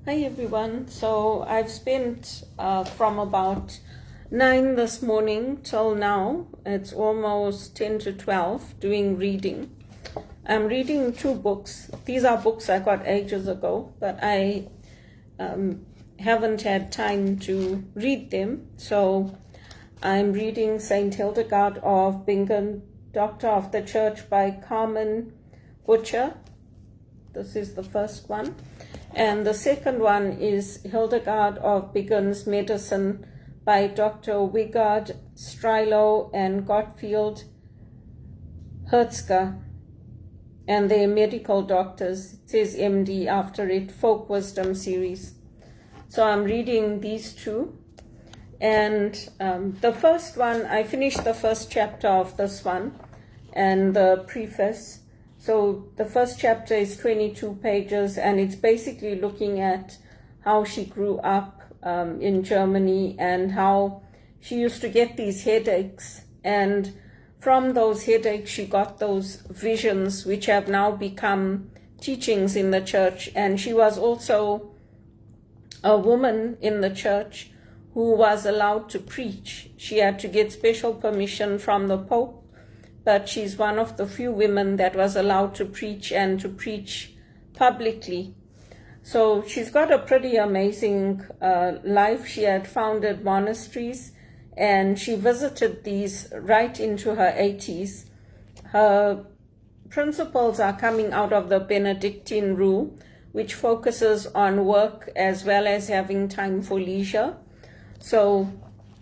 Hi everyone. So I've spent from about 9 this morning till now, it's almost 10 to 12, doing reading. I'm reading 2 books. These are books I got ages ago, but I haven't had time to read them. So I'm reading Saint Hildegard of Bingen, Doctor of the Church by Carmen Butcher. This is the first one. And the second one is Hildegard of Bingen's Medicine by Dr. Wigard Strilo and Gottfield Hertzka. And they're medical doctors. It says MD after it, Folk Wisdom series. So I'm reading these 2. And the first one, I finished the first chapter of this one and the preface. So the first chapter is 22 pages, and it's basically looking at how she grew up in Germany and how she used to get these headaches. And from those headaches, she got those visions, which have now become teachings in the church. And she was also a woman in the church who was allowed to preach. She had to get special permission from the Pope, but she's one of the few women that was allowed to preach and to preach publicly. So she's got a pretty amazing life. She had founded monasteries and she visited these right into her 80s. Her principles are coming out of the Benedictine rule, which focuses on work as well as having time for leisure. So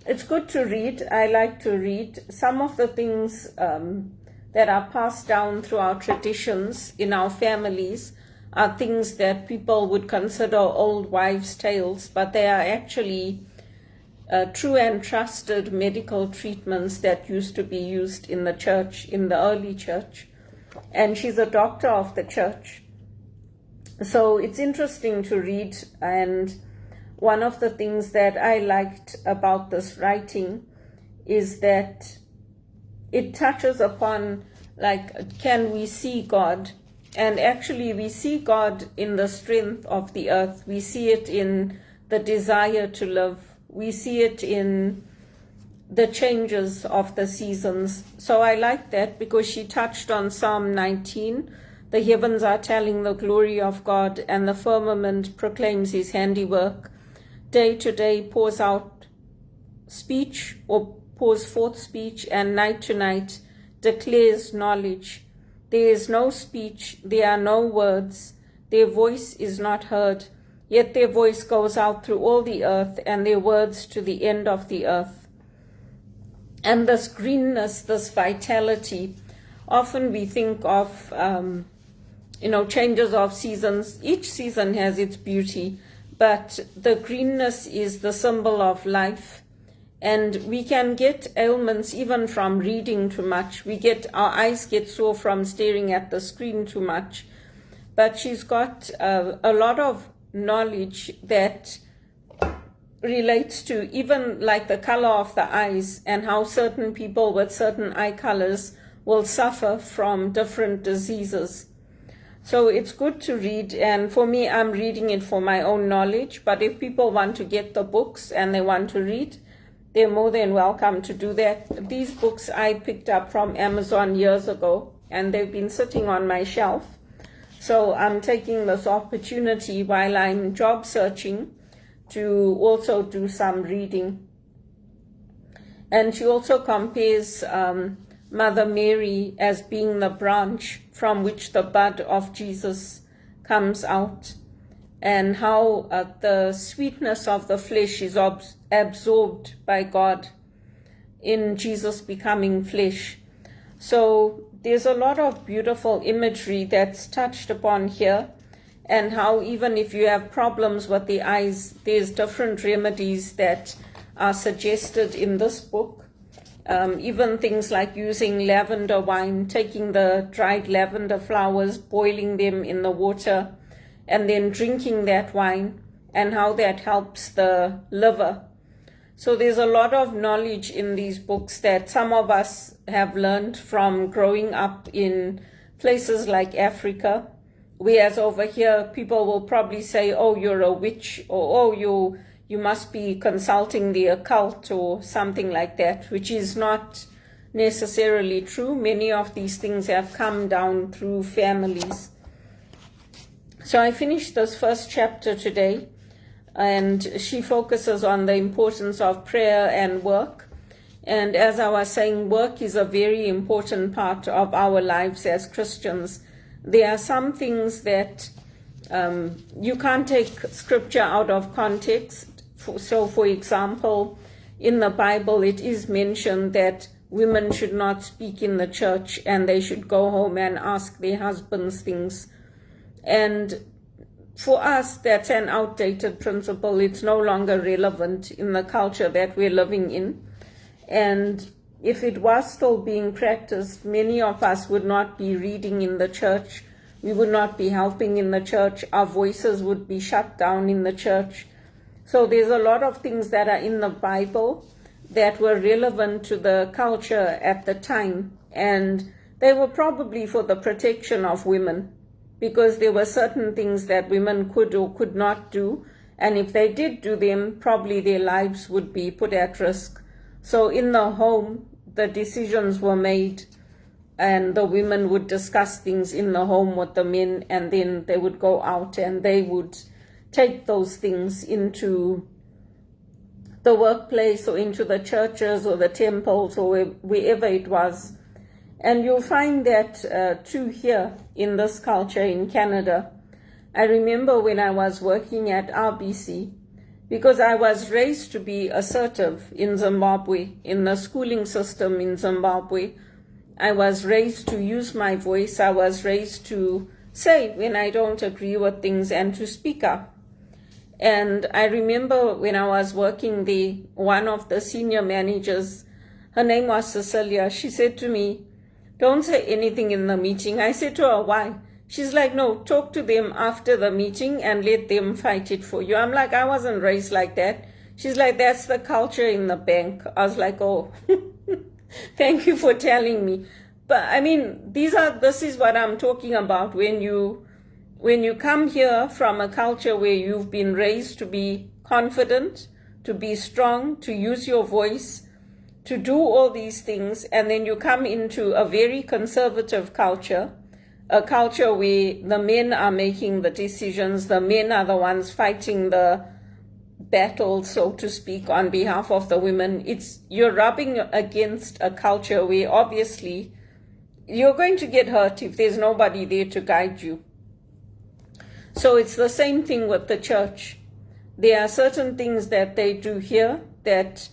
it's good to read. I like to read. Some of the things that are passed down through our traditions in our families are things that people would consider old wives' tales, but they are actually true and trusted medical treatments that used to be used in the church, in the early church. And she's a doctor of the church. So it's interesting to read, and one of the things that I liked about this writing is that it touches upon, like, can we see God? And actually we see God in the strength of the earth. We see it in the desire to live. We see it in the changes of the seasons. So I like that because she touched on Psalm 19. The heavens are telling the glory of God, and the firmament proclaims his handiwork. Day to day pours out speech, or pours forth speech, and night to night declares knowledge. There is no speech, there are no words, their voice is not heard, yet their voice goes out through all the earth, and their words to the end of the earth. And this greenness, this vitality, often we think of, changes of seasons. Each season has its beauty, but the greenness is the symbol of life. And we can get ailments even from reading too much. Our eyes get sore from staring at the screen too much. But she's got a lot of knowledge that relates to even like the color of the eyes, and how certain people with certain eye colors will suffer from different diseases. So it's good to read, and for me, I'm reading it for my own knowledge. But if people want to get the books and they want to read, they're more than welcome to do that. These books I picked up from Amazon years ago, and they've been sitting on my shelf. So I'm taking this opportunity while I'm job searching to also do some reading. And she also compares Mother Mary as being the branch from which the bud of Jesus comes out, and how the sweetness of the flesh is absorbed by God in Jesus becoming flesh. So there's a lot of beautiful imagery that's touched upon here, and how even if you have problems with the eyes, there's different remedies that are suggested in this book. Even things like using lavender wine, taking the dried lavender flowers, boiling them in the water, and then drinking that wine, and how that helps the liver. So there's a lot of knowledge in these books that some of us have learned from growing up in places like Africa, whereas over here, people will probably say, oh, you're a witch, or oh, you must be consulting the occult or something like that, which is not necessarily true. Many of these things have come down through families. So I finished this first chapter today, and she focuses on the importance of prayer and work. And as I was saying, work is a very important part of our lives as Christians. There are some things that you can't take scripture out of context. So, for example, in the Bible, it is mentioned that women should not speak in the church and they should go home and ask their husbands things. And for us, that's an outdated principle. It's no longer relevant in the culture that we're living in. And if it was still being practiced, many of us would not be reading in the church. We would not be helping in the church. Our voices would be shut down in the church. So there's a lot of things that are in the Bible that were relevant to the culture at the time. And they were probably for the protection of women, because there were certain things that women could or could not do. And if they did do them, probably their lives would be put at risk. So in the home, the decisions were made, and the women would discuss things in the home with the men, and then they would go out and they would take those things into the workplace or into the churches or the temples or wherever it was. And you'll find that too here in this culture in Canada. I remember when I was working at RBC, because I was raised to be assertive in Zimbabwe, in the schooling system in Zimbabwe. I was raised to use my voice. I was raised to say when I don't agree with things and to speak up. And I remember when I was working there, one of the senior managers, her name was Cecilia, she said to me, don't say anything in the meeting. I said to her, why? She's like, no, talk to them after the meeting and let them fight it for you. I'm like, I wasn't raised like that. She's like, that's the culture in the bank. I was like, oh, thank you for telling me. But I mean, this is what I'm talking about. When you come here from a culture where you've been raised to be confident, to be strong, to use your voice, to do all these things, and then you come into a very conservative culture, a culture where the men are making the decisions, the men are the ones fighting the battle, so to speak, on behalf of the women. You're rubbing against a culture where obviously you're going to get hurt if there's nobody there to guide you. So it's the same thing with the church. There are certain things that they do here that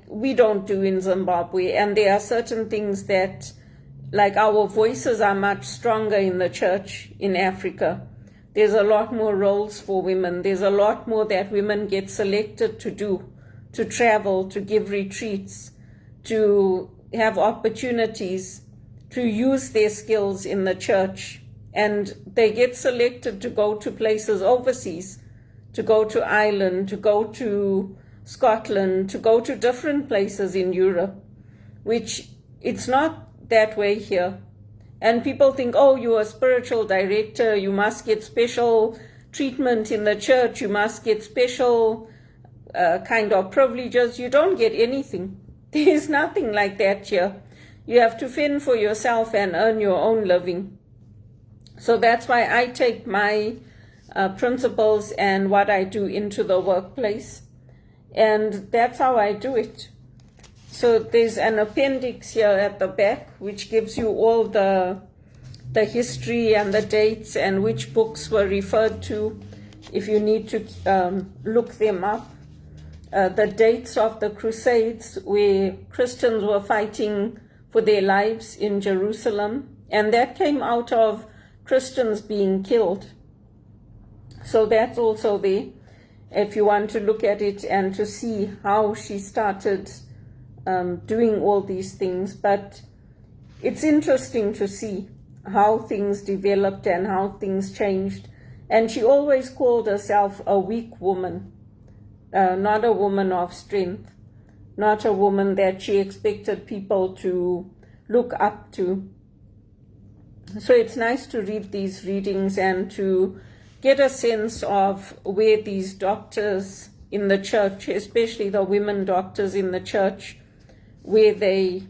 we don't do in Zimbabwe, and there are certain things that, like, our voices are much stronger in the church in Africa. There's a lot more roles for women. There's a lot more that women get selected to do, to travel, to give retreats, to have opportunities, to use their skills in the church. And they get selected to go to places overseas, to go to Ireland, to go to Scotland, to go to different places in Europe, which it's not that way here. And people think, oh, you're a spiritual director, you must get special treatment in the church, you must get special kind of privileges. You don't get anything. There's nothing like that here. You have to fend for yourself and earn your own living. So that's why I take my principles and what I do into the workplace. And that's how I do it. So there's an appendix here at the back which gives you all the history and the dates and which books were referred to if you need to look them up. The dates of the Crusades where Christians were fighting for their lives in Jerusalem. And that came out of Christians being killed. So that's also there, if you want to look at it and to see how she started doing all these things. But it's interesting to see how things developed and how things changed. And she always called herself a weak woman, not a woman of strength, not a woman that she expected people to look up to. So it's nice to read these readings and to get a sense of where these doctors in the church, especially the women doctors in the church, where they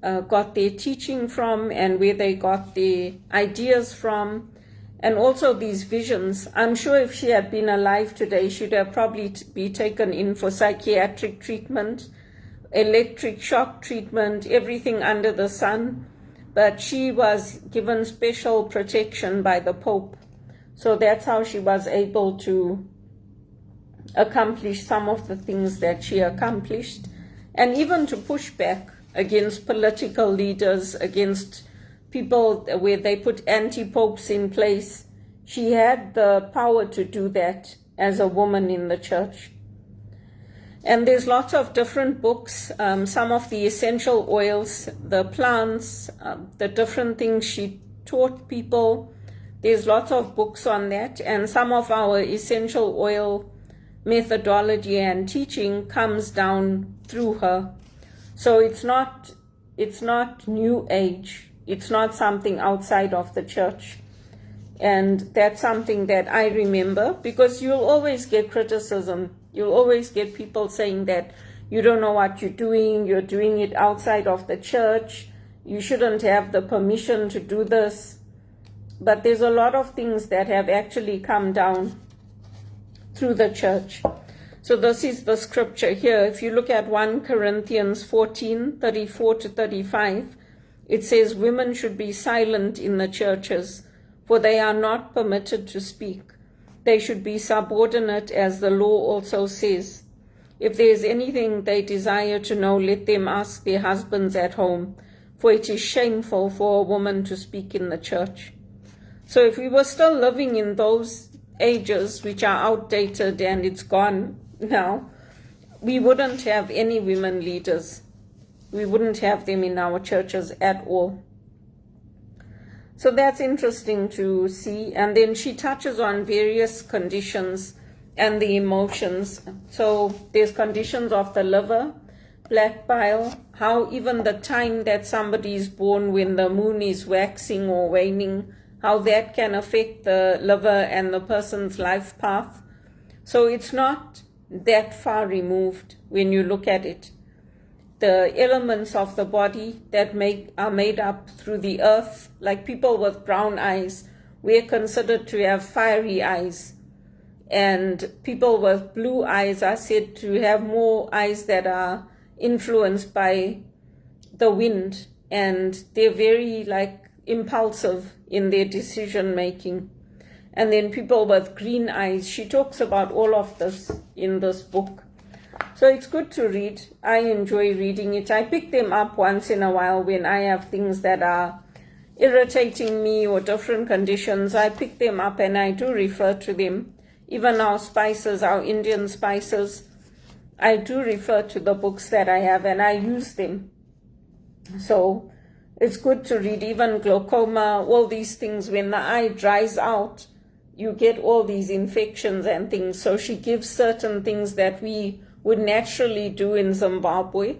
got their teaching from and where they got their ideas from, and also these visions. I'm sure if she had been alive today, she'd have probably be taken in for psychiatric treatment, electric shock treatment, everything under the sun. But she was given special protection by the Pope. So that's how she was able to accomplish some of the things that she accomplished, and even to push back against political leaders, against people where they put anti-popes in place. She had the power to do that as a woman in the church. And there's lots of different books, some of the essential oils, the plants, the different things she taught people. There's lots of books on that, and some of our essential oil methodology and teaching comes down through her. So it's not new age. It's not something outside of the church. And that's something that I remember, because you'll always get criticism. You'll always get people saying that you don't know what you're doing it outside of the church, you shouldn't have the permission to do this. But there's a lot of things that have actually come down through the church. So this is the scripture here. If you look at 1 Corinthians 14, 34 to 35, it says, women should be silent in the churches, for they are not permitted to speak. They should be subordinate, as the law also says. If there is anything they desire to know, let them ask their husbands at home, for it is shameful for a woman to speak in the church. So if we were still living in those ages, which are outdated and it's gone now, we wouldn't have any women leaders. We wouldn't have them in our churches at all. So that's interesting to see. And then she touches on various conditions and the emotions. So there's conditions of the liver, black bile, how even the time that somebody is born, when the moon is waxing or waning, how that can affect the liver and the person's life path. So it's not that far removed when you look at it. The elements of the body that are made up through the earth, like people with brown eyes, we're considered to have fiery eyes. And people with blue eyes are said to have more eyes that are influenced by the wind, and they're very impulsive in their decision making. And then people with green eyes, she talks about all of this in this book. So it's good to read. I enjoy reading it. I pick them up once in a while when I have things that are irritating me or different conditions. I pick them up and I do refer to them. Even our spices, our Indian spices, I do refer to the books that I have and I use them. So it's good to read. Even glaucoma, all these things, when the eye dries out, you get all these infections and things. So she gives certain things that we would naturally do in Zimbabwe,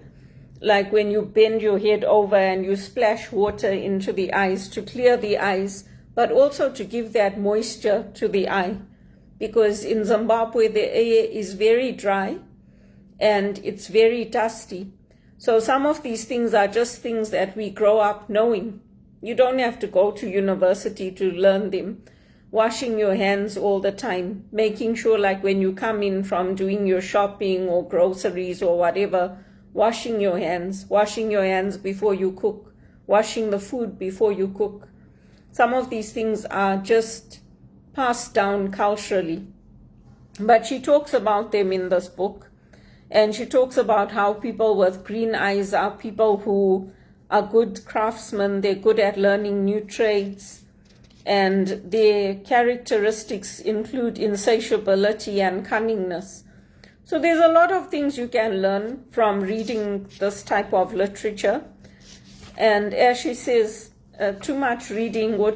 like when you bend your head over and you splash water into the eyes to clear the eyes, but also to give that moisture to the eye. Because in Zimbabwe, the air is very dry and it's very dusty. So some of these things are just things that we grow up knowing. You don't have to go to university to learn them. Washing your hands all the time, making sure when you come in from doing your shopping or groceries or whatever, washing your hands before you cook, washing the food before you cook. Some of these things are just passed down culturally. But she talks about them in this book, and she talks about how people with green eyes are people who are good craftsmen, they're good at learning new trades, and their characteristics include insatiability and cunningness. So there's a lot of things you can learn from reading this type of literature. And as she says, too much reading or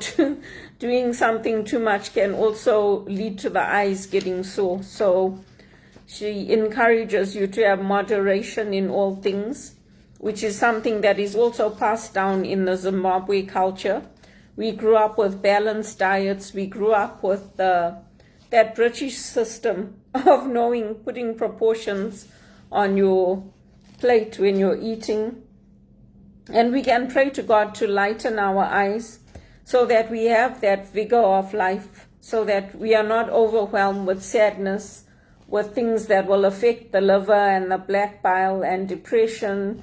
doing something too much can also lead to the eyes getting sore. So she encourages you to have moderation in all things, which is something that is also passed down in the Zimbabwe culture. We grew up with balanced diets. We grew up with that British system of knowing, putting proportions on your plate when you're eating. And we can pray to God to lighten our eyes so that we have that vigor of life, so that we are not overwhelmed with sadness, with things that will affect the liver and the black bile and depression,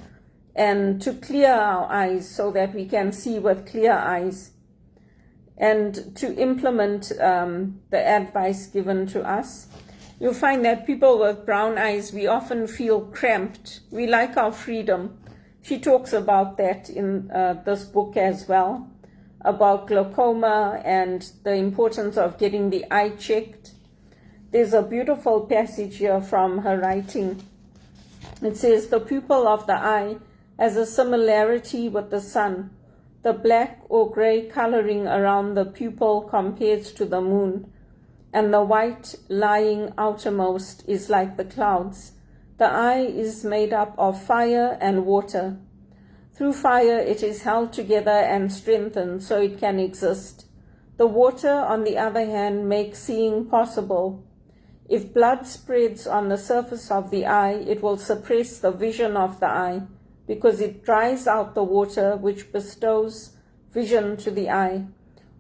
and to clear our eyes so that we can see with clear eyes, and to implement the advice given to us. You'll find that people with brown eyes, we often feel cramped. We like our freedom. She talks about that in this book as well, about glaucoma and the importance of getting the eye checked. There's a beautiful passage here from her writing. It says, the pupil of the eye has a similarity with the sun. The black or gray coloring around the pupil compares to the moon, and the white lying outermost is like the clouds. The eye is made up of fire and water. Through fire it is held together and strengthened so it can exist. The water, on the other hand, makes seeing possible. If blood spreads on the surface of the eye, it will suppress the vision of the eye, because it dries out the water which bestows vision to the eye.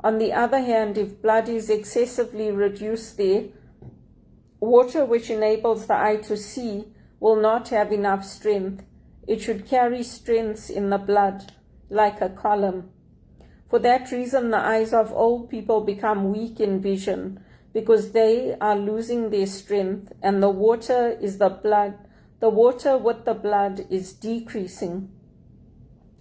On the other hand, if blood is excessively reduced there, water which enables the eye to see will not have enough strength. It should carry strength in the blood, like a column. For that reason, the eyes of old people become weak in vision, because they are losing their strength, and the water is the blood. The water with the blood is decreasing.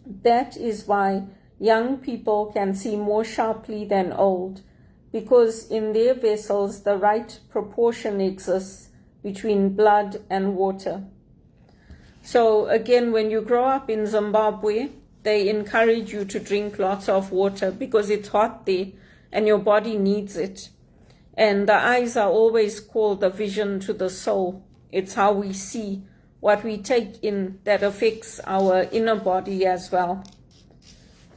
That is why young people can see more sharply than old, because in their vessels the right proportion exists between blood and water. So again, when you grow up in Zimbabwe, they encourage you to drink lots of water because it's hot there and your body needs it. And the eyes are always called the vision to the soul. It's how we see, what we take in, that affects our inner body as well.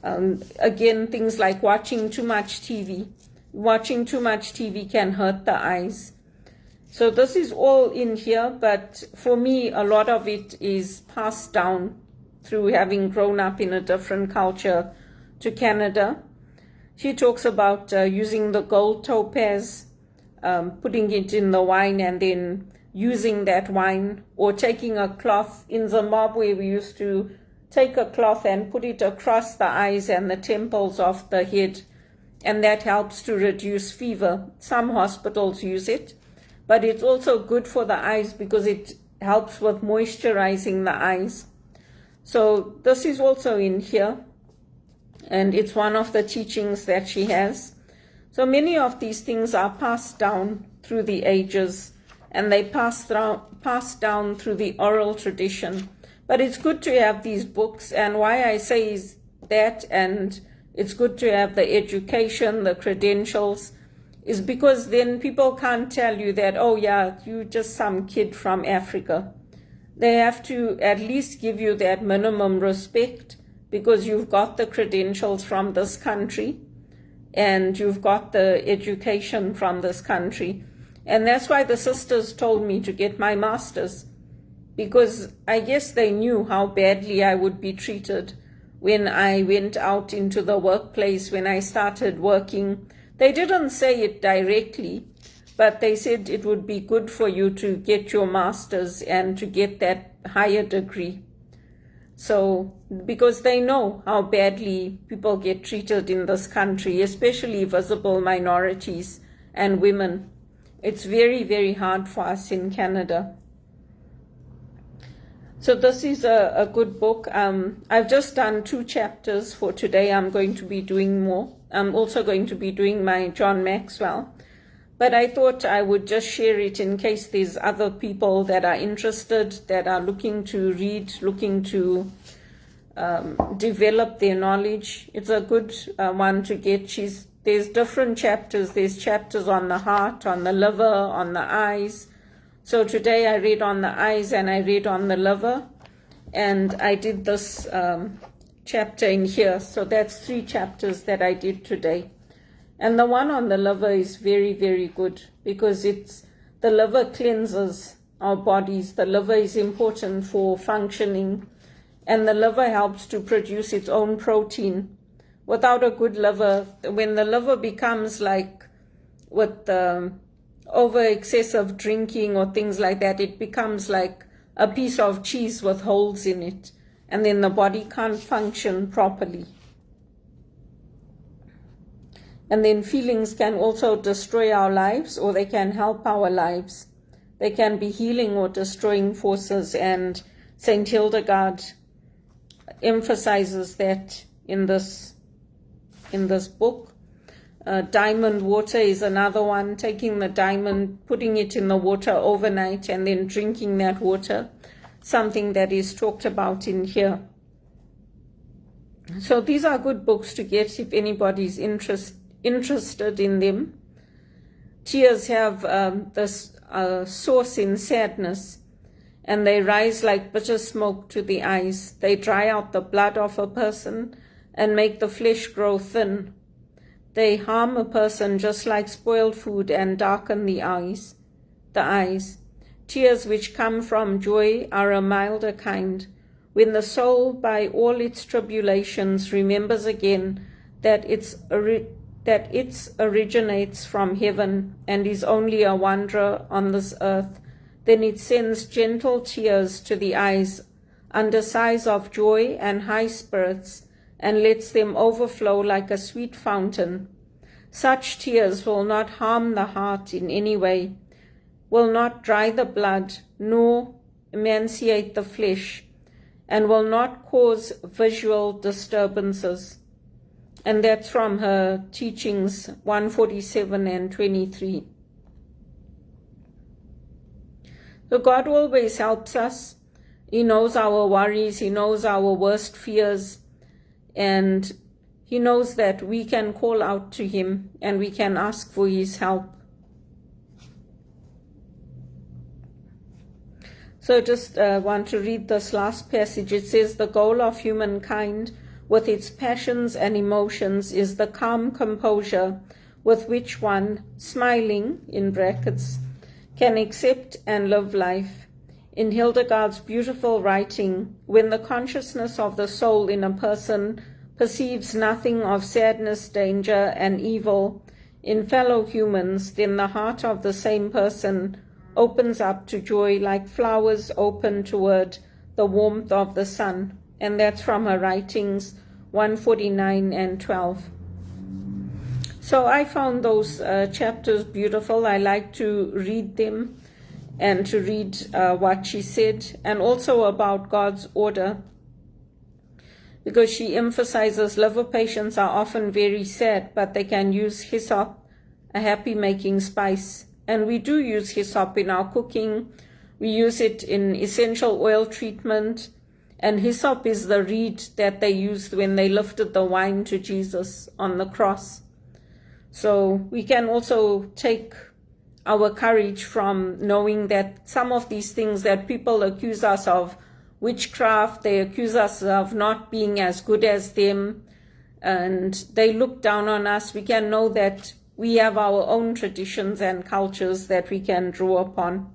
Again, things like watching too much TV. Watching too much TV can hurt the eyes. So this is all in here, but for me, a lot of it is passed down through having grown up in a different culture to Canada. She talks about using the gold topaz, putting it in the wine and then using that wine, or taking a cloth. In Zimbabwe, we used to take a cloth and put it across the eyes and the temples of the head, and that helps to reduce fever. Some hospitals use it, but it's also good for the eyes because it helps with moisturizing the eyes. So this is also in here, and it's one of the teachings that she has. So many of these things are passed down through the ages, and they pass down through the oral tradition. But it's good to have these books, and why I say is that, and it's good to have the education, the credentials, is because then people can't tell you that, oh yeah, you're just some kid from Africa. They have to at least give you that minimum respect because you've got the credentials from this country and you've got the education from this country. And that's why the sisters told me to get my master's, because I guess they knew how badly I would be treated when I went out into the workplace, when I started working. They didn't say it directly, but they said it would be good for you to get your master's and to get that higher degree. So, because they know how badly people get treated in this country, especially visible minorities and women. It's very, very hard for us in Canada. So this is a good book. I've just done 2 chapters for today. I'm going to be doing more. I'm also going to be doing my John Maxwell. But I thought I would just share it in case there's other people that are interested, that are looking to read, looking to develop their knowledge. It's a good one to get. There's different chapters. There's chapters on the heart, on the liver, on the eyes. So today I read on the eyes and I read on the liver. And I did this chapter in here. So that's 3 chapters that I did today. And the one on the liver is very, very good, because the liver cleanses our bodies. The liver is important for functioning, and the liver helps to produce its own protein. Without a good liver, when the liver becomes like with over excessive drinking or things like that, it becomes like a piece of cheese with holes in it, and then the body can't function properly. And then feelings can also destroy our lives, or they can help our lives. They can be healing or destroying forces, and Saint Hildegard emphasizes that in this book. Diamond water is another one, taking the diamond, putting it in the water overnight, and then drinking that water, something that is talked about in here. So these are good books to get if anybody's interested in them. Tears have this source in sadness, and they rise like bitter smoke to the eyes. They dry out the blood of a person and make the flesh grow thin. They harm a person just like spoiled food and darken the eyes. Tears which come from joy are a milder kind, when the soul by all its tribulations remembers again that it originates from heaven and is only a wanderer on this earth. Then it sends gentle tears to the eyes under sighs of joy and high spirits, and lets them overflow like a sweet fountain. Such tears will not harm the heart in any way, will not dry the blood, nor emaciate the flesh, and will not cause visual disturbances. And that's from her teachings 147 and 23. So God always helps us. He knows our worries, He knows our worst fears, and He knows that we can call out to Him and we can ask for His help. So just want to read this last passage. It says, the goal of humankind with its passions and emotions is the calm composure with which one, smiling, in brackets, can accept and live life. In Hildegard's beautiful writing, when the consciousness of the soul in a person perceives nothing of sadness, danger, and evil in fellow humans, then the heart of the same person opens up to joy like flowers open toward the warmth of the sun. And that's from her writings 149 and 12. So I found those chapters beautiful. I like to read them and to read what she said, and also about God's order, because she emphasizes liver patients are often very sad, but they can use hyssop, a happy-making spice. And we do use hyssop in our cooking. We use it in essential oil treatment. And hyssop is the reed that they used when they lifted the wine to Jesus on the cross. So we can also take our courage from knowing that some of these things that people accuse us of, witchcraft, they accuse us of not being as good as them, and they look down on us. We can know that we have our own traditions and cultures that we can draw upon.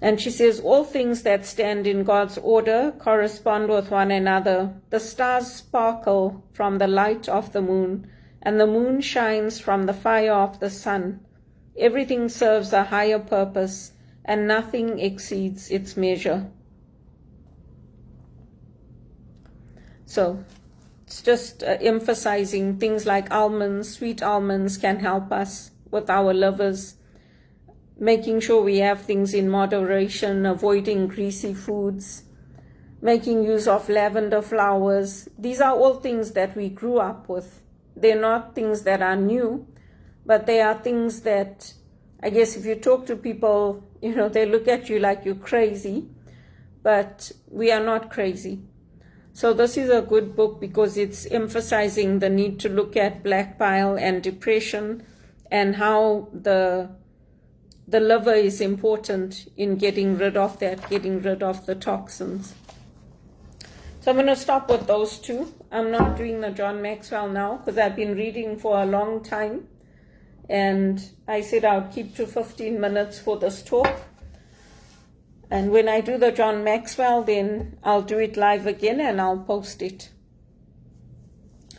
And she says, all things that stand in God's order correspond with one another. The stars sparkle from the light of the moon, and the moon shines from the fire of the sun. Everything serves a higher purpose, and nothing exceeds its measure. So it's just emphasizing things like almonds. Sweet almonds can help us with our livers, making sure we have things in moderation, avoiding greasy foods, making use of lavender flowers. These are all things that we grew up with. They're not things that are new, but they are things that, I guess if you talk to people, they look at you like you're crazy, but we are not crazy. So this is a good book because it's emphasizing the need to look at black bile and depression, and how the liver is important in getting rid of that, getting rid of the toxins. So I'm going to stop with those two. I'm not doing the John Maxwell now because I've been reading for a long time. And I said I'll keep to 15 minutes for this talk. And when I do the John Maxwell, then I'll do it live again and I'll post it.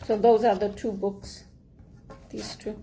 So those are the two books, these two.